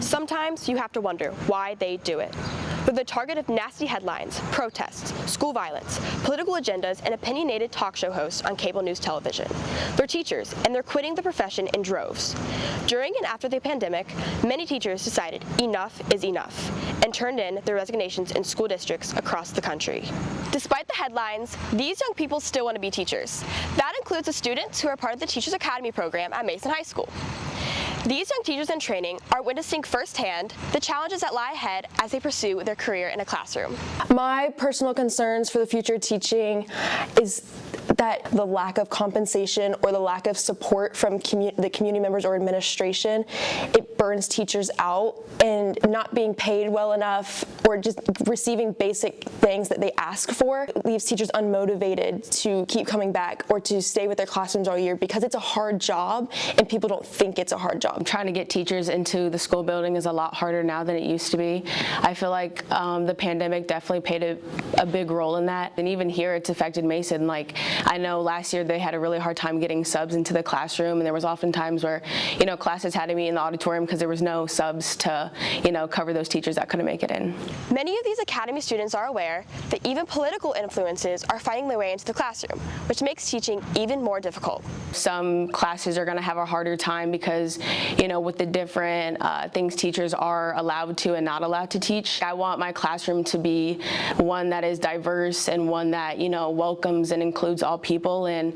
Sometimes you have to wonder why they do it. They're the target of nasty headlines, protests, school violence, political agendas, and opinionated talk show hosts on cable news television. They're teachers, and they're quitting the profession in droves. During and after the pandemic, many teachers decided enough is enough and turned in their resignations in school districts across the country. Despite the headlines, these young people still want to be teachers. That includes the students who are part of the Teachers Academy program at Mason High School. These young teachers in training are witnessing firsthand the challenges that lie ahead as they pursue their career in a classroom. My personal concerns for the future of teaching is that the lack of compensation or the lack of support from the community members or administration, it burns teachers out, and not being paid well enough or just receiving basic things that they ask for leaves teachers unmotivated to keep coming back or to stay with their classrooms all year because it's a hard job and people don't think it's a hard job. Trying to get teachers into the school building is a lot harder now than it used to be. I feel like the pandemic definitely played a big role in that, and even here it's affected Mason. Like, I know last year they had a really hard time getting subs into the classroom, and there was often times where, classes had to be in the auditorium because there was no subs to, cover those teachers that couldn't make it in. Many of these academy students are aware that even political influences are finding their way into the classroom, which makes teaching even more difficult. Some classes are going to have a harder time because, with the different things teachers are allowed to and not allowed to teach. I want my classroom to be one that is diverse and one that, welcomes and includes all people. And,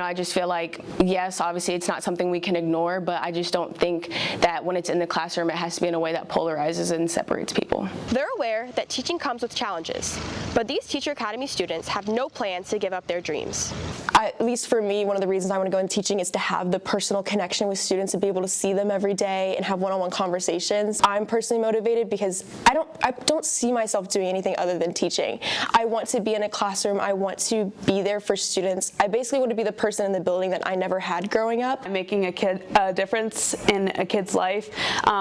I just feel like, yes, obviously it's not something we can ignore, but I just don't think that when it's in the classroom, it has to be in a way that polarizes and separates people. They're aware that teaching comes with challenges, but these Teacher Academy students have no plans to give up their dreams. At least for me, one of the reasons I want to go into teaching is to have the personal connection with students and be able to see them every day and have one-on-one conversations. I'm personally motivated because I don't see myself doing anything other than teaching. I want to be in a classroom. I want to be there for students. I basically want to be the person in the building that I never had growing up. Making a difference in a kid's life,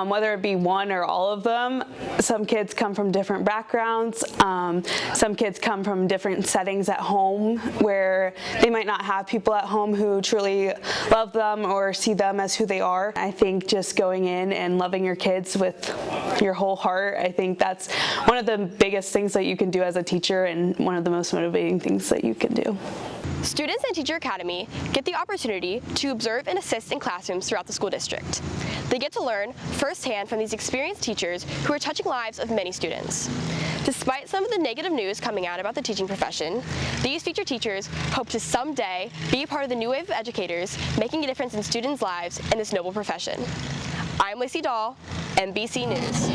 whether it be one or all of them. Some kids come from different backgrounds. Some kids come from different settings at home where they might not have people at home who truly love them or see them as who they are. I think just going in and loving your kids with your whole heart, I think that's one of the biggest things that you can do as a teacher and one of the most motivating things that you can do. Students in Teacher Academy get the opportunity to observe and assist in classrooms throughout the school district. They get to learn firsthand from these experienced teachers who are touching lives of many students. Despite some of the negative news coming out about the teaching profession, these future teachers hope to someday be a part of the new wave of educators making a difference in students' lives in this noble profession. I'm Lacey Doll, NBC News.